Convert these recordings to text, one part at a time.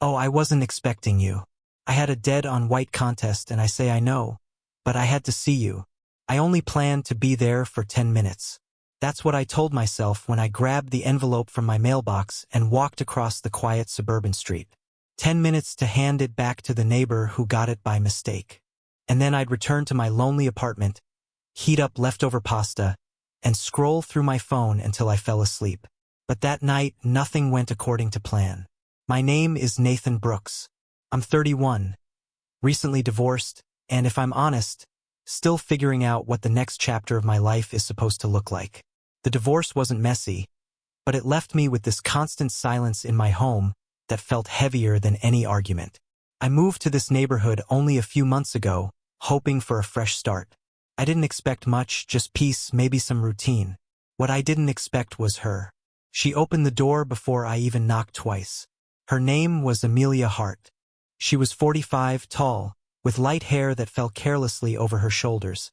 "Oh, I wasn't expecting you. I had a dead-on-white contest and I say I know, but I had to see you. I only planned to be there for 10 minutes. That's what I told myself when I grabbed the envelope from my mailbox and walked across the quiet suburban street. 10 minutes to hand it back to the neighbor who got it by mistake. And then I'd return to my lonely apartment, heat up leftover pasta, and scroll through my phone until I fell asleep. But that night, nothing went according to plan. My name is Nathan Brooks. I'm 31, recently divorced, and if I'm honest, still figuring out what the next chapter of my life is supposed to look like. The divorce wasn't messy, but it left me with this constant silence in my home that felt heavier than any argument. I moved to this neighborhood only a few months ago, hoping for a fresh start. I didn't expect much, just peace, maybe some routine. What I didn't expect was her. She opened the door before I even knocked twice. Her name was Amelia Hart. She was 45, tall, with light hair that fell carelessly over her shoulders,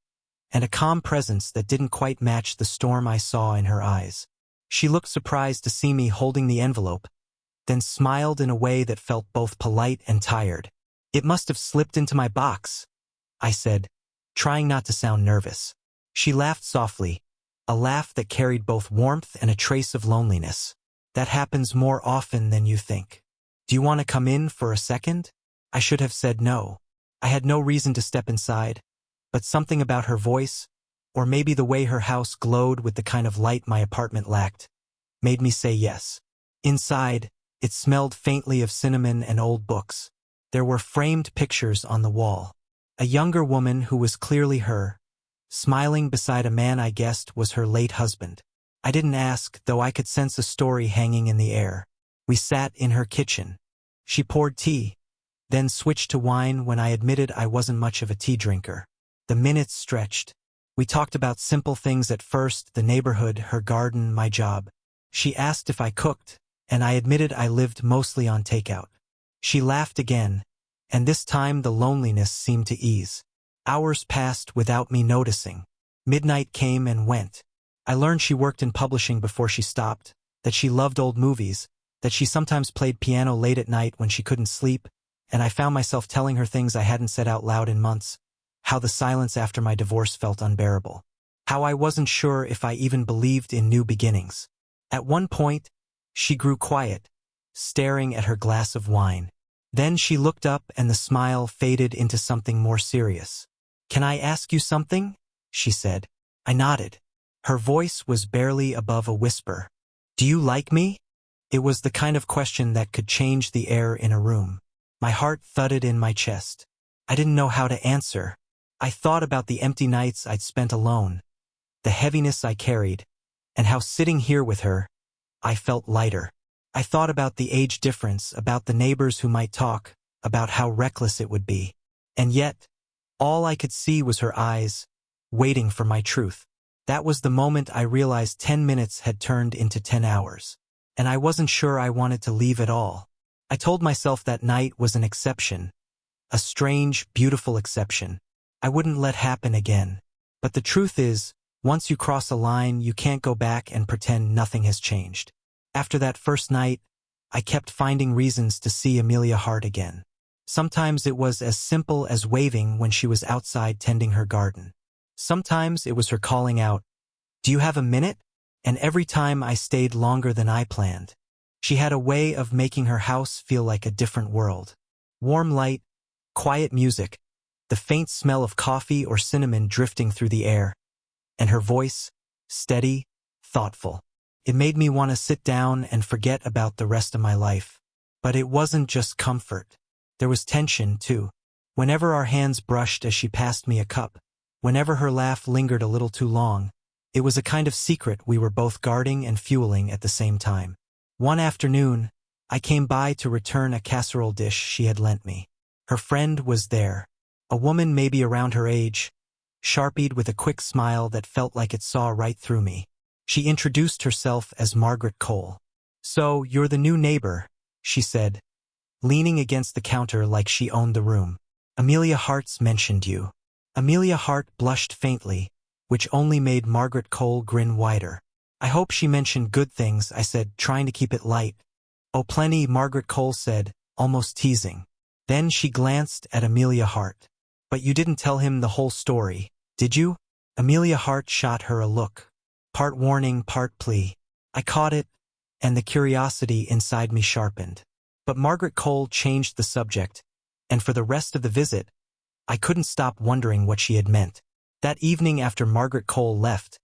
and a calm presence that didn't quite match the storm I saw in her eyes. She looked surprised to see me holding the envelope, then smiled in a way that felt both polite and tired. "It must have slipped into my box," I said, trying not to sound nervous. She laughed softly, a laugh that carried both warmth and a trace of loneliness. "That happens more often than you think. Do you want to come in for a second?" I should have said no. I had no reason to step inside, but something about her voice, or maybe the way her house glowed with the kind of light my apartment lacked, made me say yes. Inside, it smelled faintly of cinnamon and old books. There were framed pictures on the wall. A younger woman who was clearly her, smiling beside a man I guessed was her late husband. I didn't ask, though I could sense a story hanging in the air. We sat in her kitchen. She poured tea, then switched to wine when I admitted I wasn't much of a tea drinker. The minutes stretched. We talked about simple things at first, the neighborhood, her garden, my job. She asked if I cooked, and I admitted I lived mostly on takeout. She laughed again, and this time the loneliness seemed to ease. Hours passed without me noticing. Midnight came and went. I learned she worked in publishing before she stopped, that she loved old movies, that she sometimes played piano late at night when she couldn't sleep, and I found myself telling her things I hadn't said out loud in months, how the silence after my divorce felt unbearable, how I wasn't sure if I even believed in new beginnings. At one point, she grew quiet, staring at her glass of wine. Then she looked up and the smile faded into something more serious. "Can I ask you something?" she said. I nodded. Her voice was barely above a whisper. "Do you like me?" It was the kind of question that could change the air in a room. My heart thudded in my chest. I didn't know how to answer. I thought about the empty nights I'd spent alone, the heaviness I carried, and how sitting here with her, I felt lighter. I thought about the age difference, about the neighbors who might talk, about how reckless it would be. And yet, all I could see was her eyes, waiting for my truth. That was the moment I realized 10 minutes had turned into 10 hours. And I wasn't sure I wanted to leave at all. I told myself that night was an exception. A strange, beautiful exception. I wouldn't let happen again. But the truth is, once you cross a line, you can't go back and pretend nothing has changed. After that first night, I kept finding reasons to see Amelia Hart again. Sometimes it was as simple as waving when she was outside tending her garden. Sometimes it was her calling out, "Do you have a minute?" And every time I stayed longer than I planned. She had a way of making her house feel like a different world. Warm light, quiet music, the faint smell of coffee or cinnamon drifting through the air, and her voice, steady, thoughtful. It made me want to sit down and forget about the rest of my life. But it wasn't just comfort. There was tension, too. Whenever our hands brushed as she passed me a cup, whenever her laugh lingered a little too long, it was a kind of secret we were both guarding and fueling at the same time. One afternoon, I came by to return a casserole dish she had lent me. Her friend was there, a woman maybe around her age, sharpied with a quick smile that felt like it saw right through me. She introduced herself as Margaret Cole. "So, you're the new neighbor," she said, leaning against the counter like she owned the room. "Amelia Hart's mentioned you." Amelia Hart blushed faintly, which only made Margaret Cole grin wider. "I hope she mentioned good things," I said, trying to keep it light. "Oh, plenty," Margaret Cole said, almost teasing. Then she glanced at Amelia Hart. But you didn't tell him the whole story, did you? Amelia Hart shot her a look. Part warning, part plea. I caught it, and the curiosity inside me sharpened. But Margaret Cole changed the subject, and for the rest of the visit, I couldn't stop wondering what she had meant. That evening after Margaret Cole left,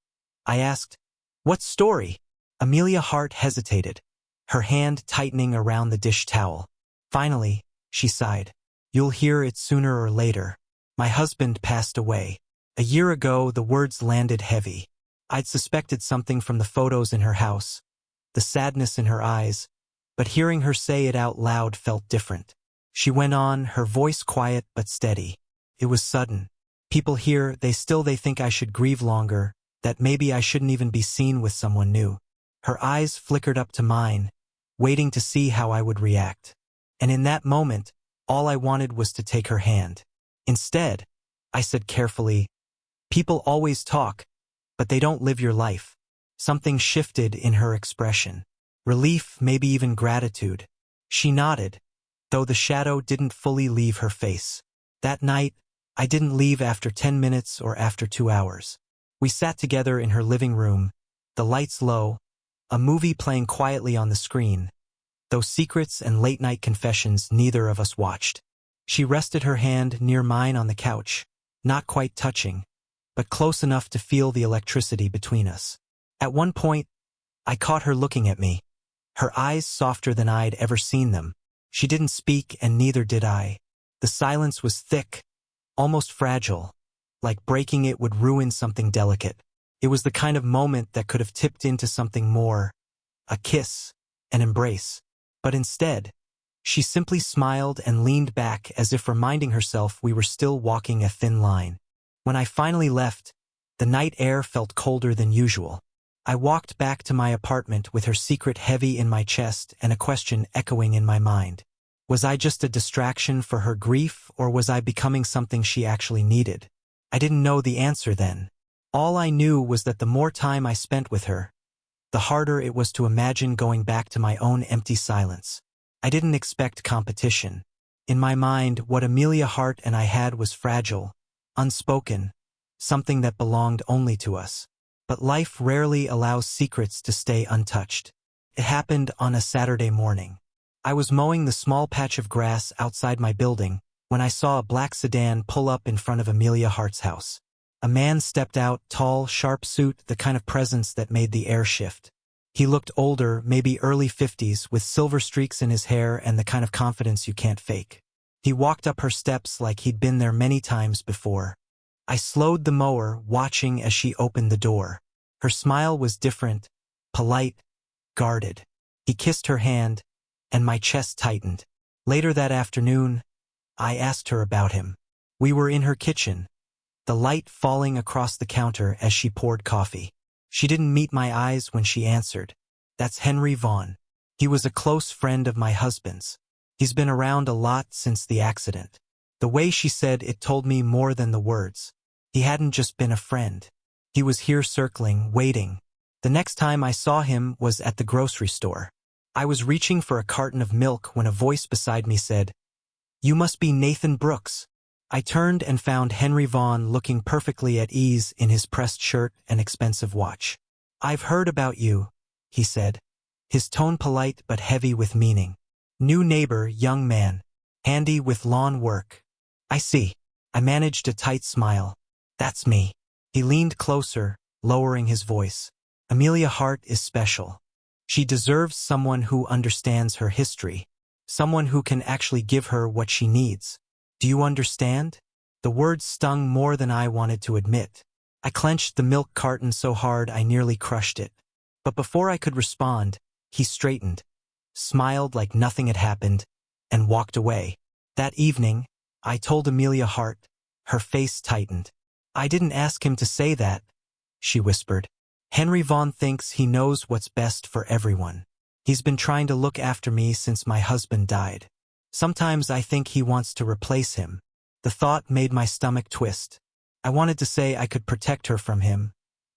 I asked, "What story?" Amelia Hart hesitated, her hand tightening around the dish towel. Finally, she sighed. "You'll hear it sooner or later. My husband passed away. A year ago, the words landed heavy. I'd suspected something from the photos in her house, the sadness in her eyes, but hearing her say it out loud felt different. She went on, her voice quiet but steady. It was sudden. People here, they think I should grieve longer, that maybe I shouldn't even be seen with someone new." Her eyes flickered up to mine, waiting to see how I would react. And in that moment, all I wanted was to take her hand. Instead, I said carefully, "People always talk, but they don't live your life." Something shifted in her expression. Relief, maybe even gratitude. She nodded, though the shadow didn't fully leave her face. That night, I didn't leave after 10 minutes or after 2 hours. We sat together in her living room, the lights low, a movie playing quietly on the screen, though secrets and late-night confessions neither of us watched. She rested her hand near mine on the couch, not quite touching, but close enough to feel the electricity between us. At one point, I caught her looking at me, her eyes softer than I'd ever seen them. She didn't speak, and neither did I. The silence was thick, almost fragile, like breaking it would ruin something delicate. It was the kind of moment that could have tipped into something more, a kiss, an embrace. But instead, she simply smiled and leaned back as if reminding herself we were still walking a thin line. When I finally left, the night air felt colder than usual. I walked back to my apartment with her secret heavy in my chest and a question echoing in my mind. Was I just a distraction for her grief, or was I becoming something she actually needed? I didn't know the answer then. All I knew was that the more time I spent with her, the harder it was to imagine going back to my own empty silence. I didn't expect competition. In my mind, what Amelia Hart and I had was fragile, unspoken, something that belonged only to us. But life rarely allows secrets to stay untouched. It happened on a Saturday morning. I was mowing the small patch of grass outside my building when I saw a black sedan pull up in front of Amelia Hart's house. A man stepped out, tall, sharp suit, the kind of presence that made the air shift. He looked older, maybe early 50s, with silver streaks in his hair and the kind of confidence you can't fake. He walked up her steps like he'd been there many times before. I slowed the mower, watching as she opened the door. Her smile was different, polite, guarded. He kissed her hand, and my chest tightened. Later that afternoon, I asked her about him. We were in her kitchen, the light falling across the counter as she poured coffee. She didn't meet my eyes when she answered. "That's Henry Vaughn. He was a close friend of my husband's. He's been around a lot since the accident." The way she said it told me more than the words. He hadn't just been a friend. He was here circling, waiting. The next time I saw him was at the grocery store. I was reaching for a carton of milk when a voice beside me said, "You must be Nathan Brooks." I turned and found Henry Vaughn looking perfectly at ease in his pressed shirt and expensive watch. "I've heard about you," he said, his tone polite but heavy with meaning. "New neighbor, young man. Handy with lawn work." "I see." I managed a tight smile. "That's me." He leaned closer, lowering his voice. "Amelia Hart is special. She deserves someone who understands her history, someone who can actually give her what she needs. Do you understand?" The words stung more than I wanted to admit. I clenched the milk carton so hard I nearly crushed it. But before I could respond, he straightened, smiled like nothing had happened, and walked away. That evening, I told Amelia Hart. Her face tightened. "I didn't ask him to say that," she whispered. "Henry Vaughn thinks he knows what's best for everyone. He's been trying to look after me since my husband died. Sometimes I think he wants to replace him." The thought made my stomach twist. I wanted to say I could protect her from him,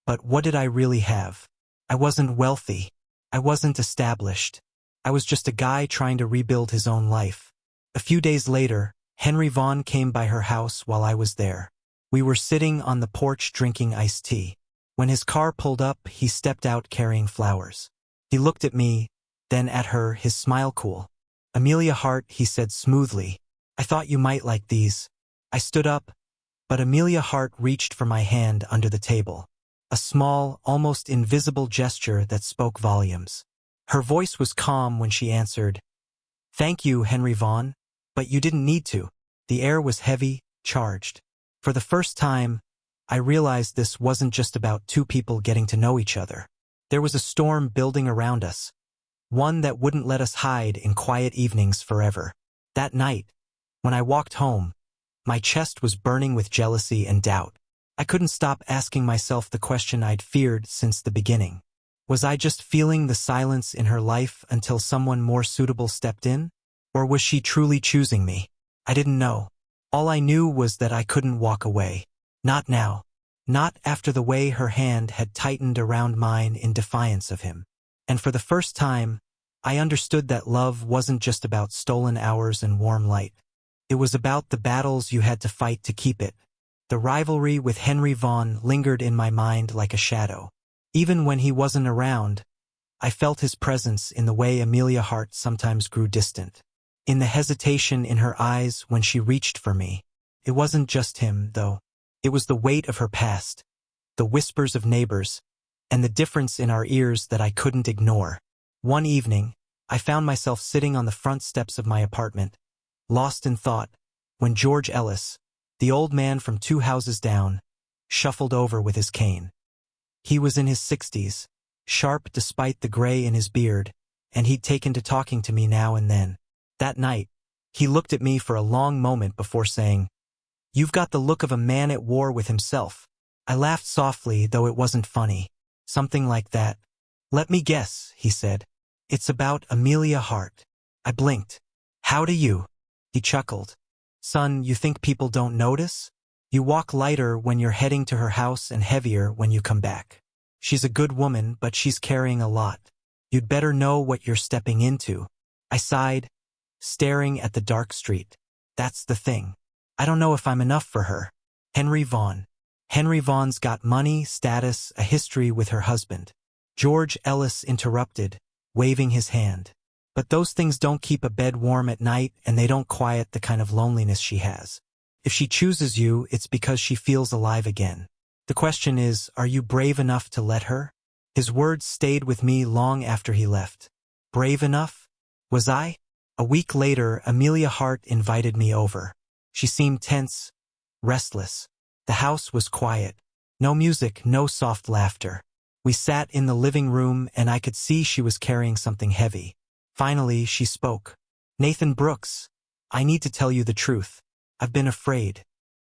but what did I really have? I wasn't wealthy. I wasn't established. I was just a guy trying to rebuild his own life. A few days later, Henry Vaughn came by her house while I was there. We were sitting on the porch drinking iced tea. When his car pulled up, he stepped out carrying flowers. He looked at me, then at her, his smile cool. "Amelia Hart," he said smoothly. "I thought you might like these." I stood up, but Amelia Hart reached for my hand under the table. A small, almost invisible gesture that spoke volumes. Her voice was calm when she answered, "Thank you, Henry Vaughn, but you didn't need to." The air was heavy, charged. For the first time, I realized this wasn't just about two people getting to know each other. There was a storm building around us, one that wouldn't let us hide in quiet evenings forever. That night, when I walked home, my chest was burning with jealousy and doubt. I couldn't stop asking myself the question I'd feared since the beginning. Was I just feeling the silence in her life until someone more suitable stepped in? Or was she truly choosing me? I didn't know. All I knew was that I couldn't walk away. Not now. Not after the way her hand had tightened around mine in defiance of him. And for the first time, I understood that love wasn't just about stolen hours and warm light. It was about the battles you had to fight to keep it. The rivalry with Henry Vaughn lingered in my mind like a shadow. Even when he wasn't around, I felt his presence in the way Amelia Hart sometimes grew distant. In the hesitation in her eyes when she reached for me. It wasn't just him, though. It was the weight of her past, the whispers of neighbors, and the difference in our ears that I couldn't ignore. One evening, I found myself sitting on the front steps of my apartment, lost in thought, when George Ellis, the old man from 2 houses down, shuffled over with his cane. He was in his 60s, sharp despite the gray in his beard, and he'd taken to talking to me now and then. That night, he looked at me for a long moment before saying, "You've got the look of a man at war with himself." I laughed softly, though it wasn't funny. Something like that. "Let me guess," he said. "It's about Amelia Hart." I blinked. "How do you?" He chuckled. "Son, you think people don't notice? You walk lighter when you're heading to her house and heavier when you come back. She's a good woman, but she's carrying a lot. You'd better know what you're stepping into." I sighed, staring at the dark street. "That's the thing. I don't know if I'm enough for her." Henry Vaughn. Henry Vaughn's got money, status, a history with her husband. George Ellis interrupted, waving his hand. "But those things don't keep a bed warm at night, and they don't quiet the kind of loneliness she has. If she chooses you, it's because she feels alive again. The question is, are you brave enough to let her?" His words stayed with me long after he left. Brave enough? Was I? A week later, Amelia Hart invited me over. She seemed tense, restless. The house was quiet. No music, no soft laughter. We sat in the living room, and I could see she was carrying something heavy. Finally, she spoke. "Nathan Brooks, I need to tell you the truth. I've been afraid.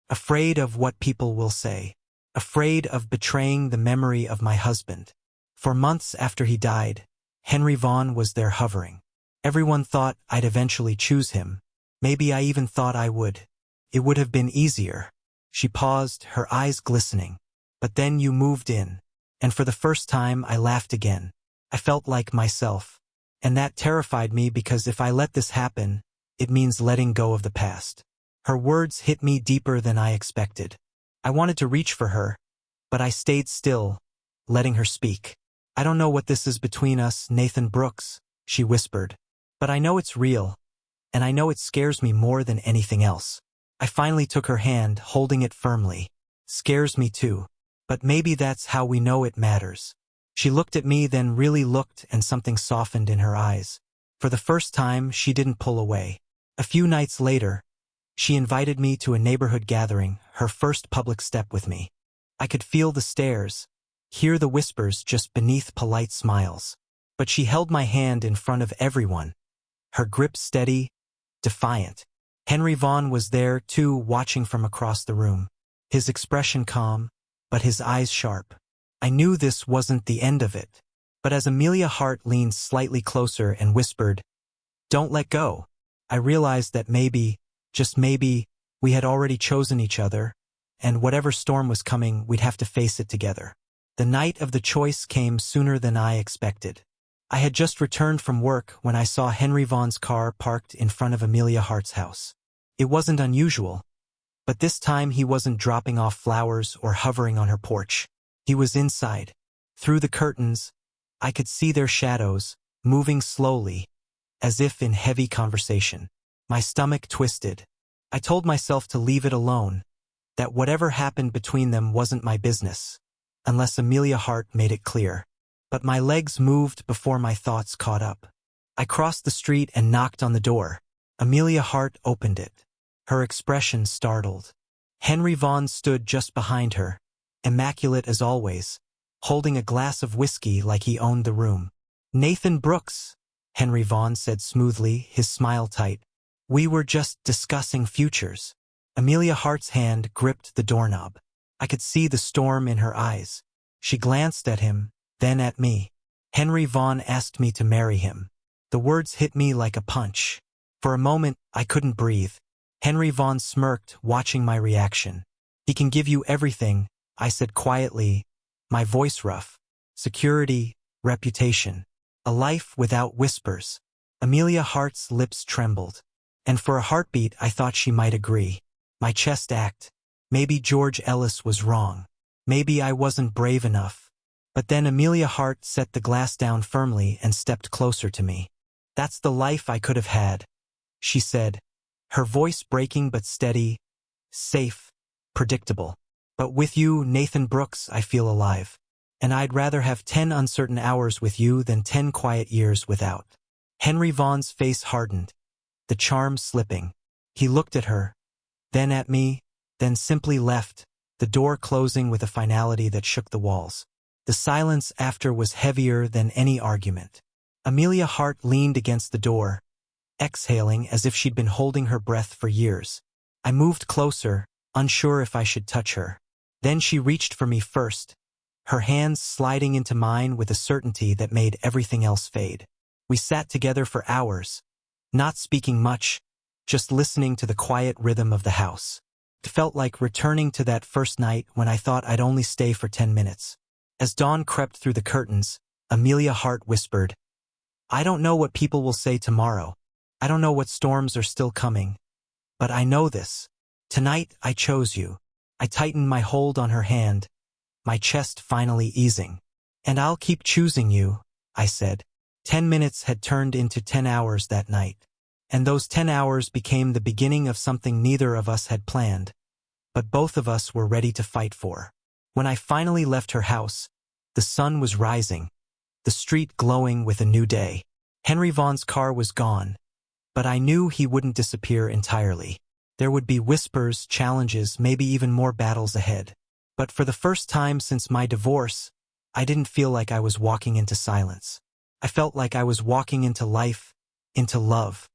Afraid of what people will say. Afraid of betraying the memory of my husband. For months after he died, Henry Vaughn was there hovering. Everyone thought I'd eventually choose him. Maybe I even thought I would. It would have been easier." She paused, her eyes glistening. "But then you moved in. And for the first time, I laughed again. I felt like myself. And that terrified me because if I let this happen, it means letting go of the past." Her words hit me deeper than I expected. I wanted to reach for her, but I stayed still, letting her speak. "I don't know what this is between us, Nathan Brooks," she whispered. "But I know it's real, and I know it scares me more than anything else." I finally took her hand, holding it firmly. "Scares me too. But maybe that's how we know it matters." She looked at me, then really looked, and something softened in her eyes. For the first time, she didn't pull away. A few nights later, she invited me to a neighborhood gathering, her first public step with me. I could feel the stares, hear the whispers just beneath polite smiles. But she held my hand in front of everyone, her grip steady, defiant. Henry Vaughn was there, too, watching from across the room. His expression calm, but his eyes sharp. I knew this wasn't the end of it. But as Amelia Hart leaned slightly closer and whispered, "Don't let go," I realized that maybe, just maybe, we had already chosen each other, and whatever storm was coming, we'd have to face it together. The night of the choice came sooner than I expected. I had just returned from work when I saw Henry Vaughn's car parked in front of Amelia Hart's house. It wasn't unusual, but this time he wasn't dropping off flowers or hovering on her porch. He was inside. Through the curtains, I could see their shadows, moving slowly, as if in heavy conversation. My stomach twisted. I told myself to leave it alone, that whatever happened between them wasn't my business, unless Amelia Hart made it clear. But my legs moved before my thoughts caught up. I crossed the street and knocked on the door. Amelia Hart opened it. Her expression startled. Henry Vaughn stood just behind her, immaculate as always, holding a glass of whiskey like he owned the room. "Nathan Brooks," Henry Vaughn said smoothly, his smile tight. "We were just discussing futures." Amelia Hart's hand gripped the doorknob. I could see the storm in her eyes. She glanced at him, then at me. "Henry Vaughn asked me to marry him." The words hit me like a punch. For a moment, I couldn't breathe. Henry Vaughn smirked, watching my reaction. "He can give you everything," I said quietly, my voice rough. "Security, reputation, a life without whispers." Amelia Hart's lips trembled, and for a heartbeat I thought she might agree. My chest ached. Maybe George Ellis was wrong. Maybe I wasn't brave enough. But then Amelia Hart set the glass down firmly and stepped closer to me. "That's the life I could have had," she said, her voice breaking but steady, safe, predictable. "But with you, Nathan Brooks, I feel alive. And I'd rather have 10 uncertain hours with you than 10 quiet years without." Henry Vaughn's face hardened, the charm slipping. He looked at her, then at me, then simply left, the door closing with a finality that shook the walls. The silence after was heavier than any argument. Amelia Hart leaned against the door, exhaling as if she'd been holding her breath for years. I moved closer, unsure if I should touch her. Then she reached for me first, her hands sliding into mine with a certainty that made everything else fade. We sat together for hours, not speaking much, just listening to the quiet rhythm of the house. It felt like returning to that first night when I thought I'd only stay for 10 minutes. As dawn crept through the curtains, Amelia Hart whispered, "I don't know what people will say tomorrow. I don't know what storms are still coming. But I know this. Tonight I chose you." I tightened my hold on her hand, my chest finally easing. "And I'll keep choosing you," I said. 10 minutes had turned into 10 hours that night. And those 10 hours became the beginning of something neither of us had planned, but both of us were ready to fight for. When I finally left her house, the sun was rising, the street glowing with a new day. Henry Vaughn's car was gone, but I knew he wouldn't disappear entirely. There would be whispers, challenges, maybe even more battles ahead. But for the first time since my divorce, I didn't feel like I was walking into silence. I felt like I was walking into life, into love.